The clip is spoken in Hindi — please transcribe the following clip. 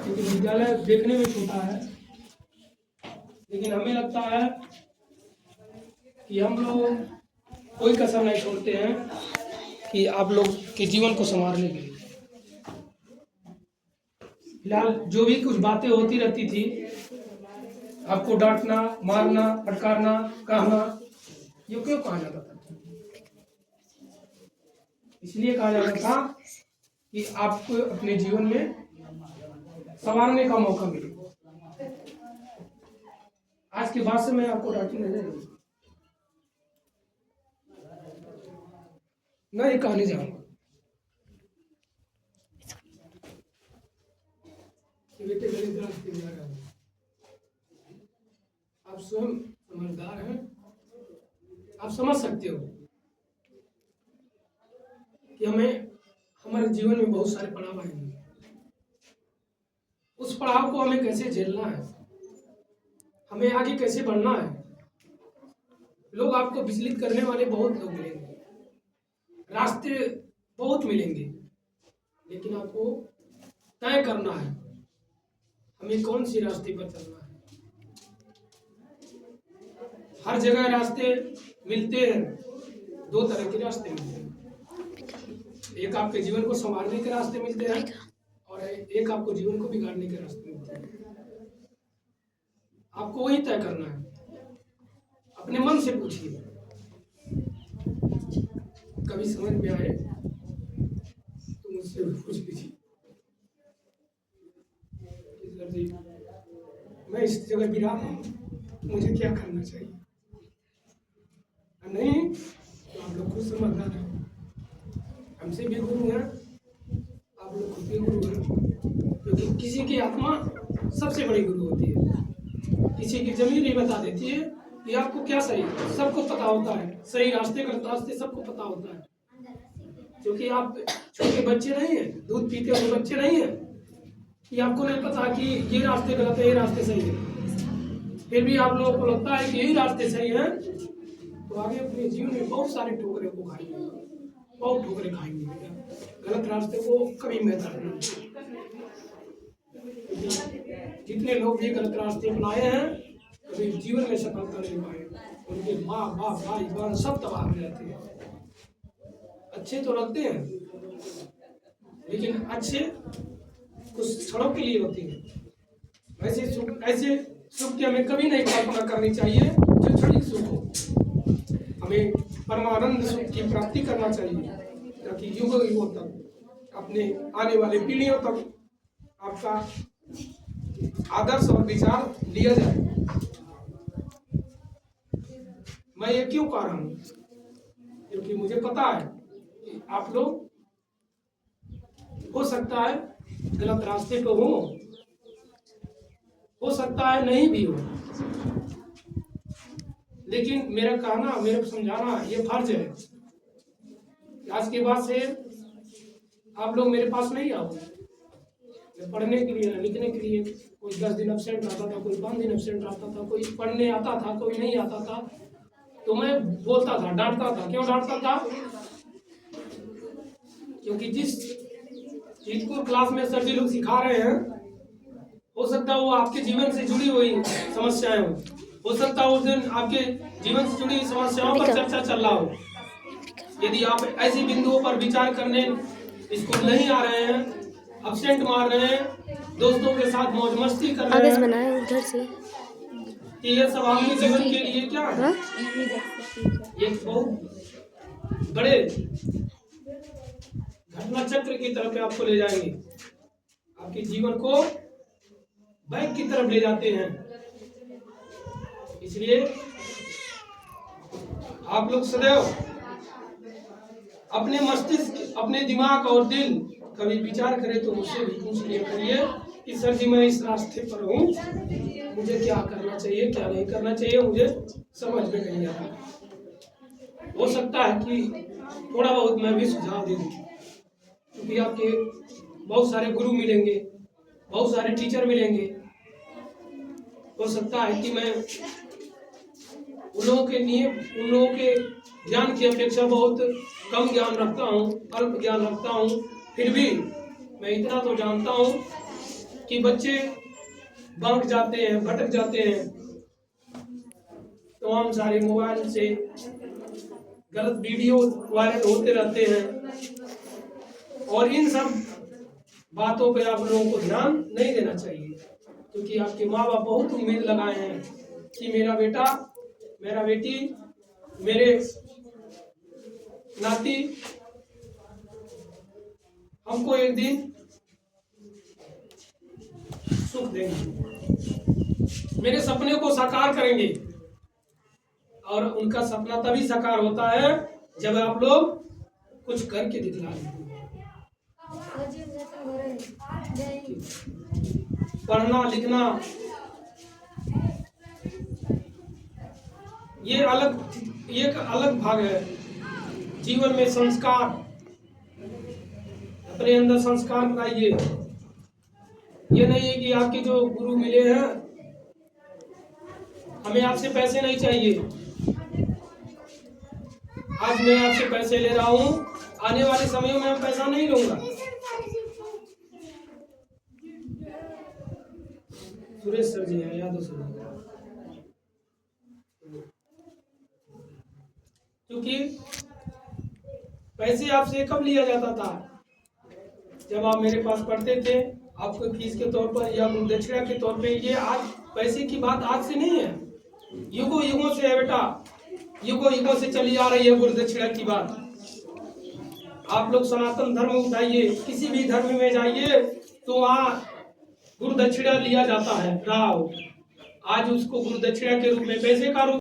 क्योंकि विद्यालय देखने में छोटा है, लेकिन हमें लगता है कि हम लोग कोई कसर नहीं छोड़ते हैं कि आप लोग के जीवन को संवारने के लिए। फिलहाल जो भी कुछ बातें होती रहती थी, आपको डांटना, मारना, फटकारना, कहना, ये क्यों कहा जाता था? इसलिए कहा जाता था कि आपको अपने जीवन में संवारने का मौका मिले। आज के बाद से मैं आपको डांटने नहीं कहने जाऊंगा। बेटे गरीब रास्ते जा रहा है, आप स्वयं समझदार हैं, आप समझ सकते हो कि हमारे जीवन में बहुत सारे पड़ाव आएंगे। उस पड़ाव को हमें कैसे झेलना है, हमें आगे कैसे बढ़ना है। लोग आपको विचलित करने वाले बहुत लोग मिलेंगे, रास्ते बहुत मिलेंगे, लेकिन आपको तय करना है हमें कौन सी रास्ते पर चलना है। हर जगह रास्ते मिलते हैं, दो तरह के रास्ते मिलते हैं। एक आपके जीवन को संभालने के रास्ते मिलते हैं और एक आपको जीवन को बिगाड़ने के रास्ते मिलते हैं। आपको वही तय करना है। अपने मन से पूछिए, कभी समझ में आए तो मुझसे पूछ लीजिए, सर जी मैं इस जगह गिरा हूँ, मुझे क्या करना चाहिए। नहीं तो आप लोग खुद समझदार हैं, हमसे भी गुरु हैं, आप लोग खुद भी गुरु हैं, क्योंकि किसी की आत्मा सबसे बड़ी गुरु होती है। किसी की जमीन नहीं बता देती है कि आपको क्या सही है, सबको पता होता है। सही रास्ते गलत रास्ते सबको पता होता है, क्योंकि आप छोटे बच्चे नहीं हैं, दूध पीते हुए बच्चे नहीं हैं कि आपको नहीं पता कि ये रास्ते गलत है, ये रास्ते सही है। फिर भी आप लोगों को लगता है कि यही रास्ते सही है, तो आगे अपने जीवन में बहुत सारे ठोकरे को खाएंगे, बहुत ठोकरे खाएंगे। गलत रास्ते को कभी मत अपनाना। जितने लोग ये गलत रास्ते अपनाए हैं कभी जीवन में सफलता नहीं पाए। उनके माँ बाप भाई बहन सब तबाह हो जाते हैं। अच्छे तो लगते हैं, लेकिन अच्छे कुछ क्षणों के लिए होते हैं। ऐसे सुख की हमें कभी नहीं कल्पना करनी चाहिए जो क्षणिक सुख हो। हमें परमानंद सुख की प्राप्ति करना चाहिए, ताकि युगों युगों तक अपने आने वाले पीढ़ियों तक आपका आदर्श और विचार लिया जाए। मैं ये क्यों कह रहा हूँ, क्योंकि मुझे पता है कि आप लोग हो सकता है गलत रास्ते पे हो सकता है नहीं भी हो, लेकिन मेरा कहना, मेरा समझाना ये फर्ज है। आज के बाद से आप लोग मेरे पास नहीं आओ पढ़ने के लिए, लिखने के लिए। कोई 10 दिन एब्सेंट रहता था, कोई 5 दिन एब्सेंट रहता था, कोई पढ़ने आता था, कोई नहीं आता था, तो मैं बोलता था, डांटता था। क्यों डांटता था? क्योंकि जिस चीज को क्लास में सर जी लोग सिखा रहे हैं, हो सकता है वो आपके जीवन से जुड़ी हुई समस्याएं हो सकता है उस दिन आपके जीवन से जुड़ी समस्याओं पर चर्चा चल रहा हो। यदि आप ऐसी बिंदुओं पर विचार करने स्कूल नहीं आ रहे हैं, एब्सेंट मार रहे हैं, दोस्तों के साथ मौज मस्ती कर रहे हैं, उधर से कि ये सब आपके जीवन के लिए क्या है? ये बहुत बड़े घटना चक्र की तरफ आपको ले जाएंगे, आपके जीवन को बैक की तरफ ले जाते हैं। इसलिए आप लोग सदैव अपने मस्तिष्क, अपने दिमाग और दिल कभी विचार करें तो मुझसे भी पूछ लिया करिए कि सर जी मैं इस रास्ते पर हूँ, मुझे क्या करना चाहिए, क्या नहीं करना चाहिए, मुझे समझ में नहीं आ रहा। हो सकता है कि थोड़ा बहुत मैं भी सुझाव दे दूँ, क्योंकि आपके बहुत सारे गुरु मिलेंगे, बहुत सारे टीचर मिलेंगे। हो सकता है कि मैं उन लोगों के ज्ञान की अपेक्षा बहुत कम ज्ञान रखता हूँ, अल्प ज्ञान रखता हूँ, फिर भी मैं इतना तो जानता हूँ कि बच्चे बंक जाते हैं, भटक जाते हैं, तो हम सारे मोबाइल से गलत वीडियो वायरल होते रहते हैं। और इन सब बातों पे आप लोगों को ध्यान नहीं देना चाहिए, क्योंकि आपके माँ बाप बहुत उम्मीद लगाए हैं कि मेरा बेटा, मेरा बेटी, मेरे नाती हमको एक दिन सुख देंगे, मेरे सपने को साकार करेंगे। और उनका सपना तभी साकार होता है जब आप लोग कुछ करके दिखलाएं। पढ़ना लिखना ये एक अलग भाग है। जीवन में संस्कार, अपने अंदर संस्कार बनाइए। ये नहीं है कि आपके जो गुरु मिले हैं, हमें आपसे पैसे नहीं चाहिए, आज मैं आपसे पैसे ले रहा हूं, आने वाले समय में मैं पैसा नहीं लूंगा। सुरेश सर जी हैं, यादव सर जी, क्योंकि पैसे आपसे कब लिया जाता था? जब आप मेरे पास पढ़ते थे, आपको फीस के तौर पर या दक्षिणा के तौर पे। ये आज पैसे की बात आज से नहीं है, युगों युगों से है बेटा, युगों युगों से चली आ रही है गुरु दक्षिणा की बात। आप लोग सनातन धर्म उठाइए, किसी भी धर्म में जाइए तो वहाँ गुरु दक्षिणा लिया जाता है। राव आज उसको गुरु दक्षिणा के रूप में, पैसे का रूप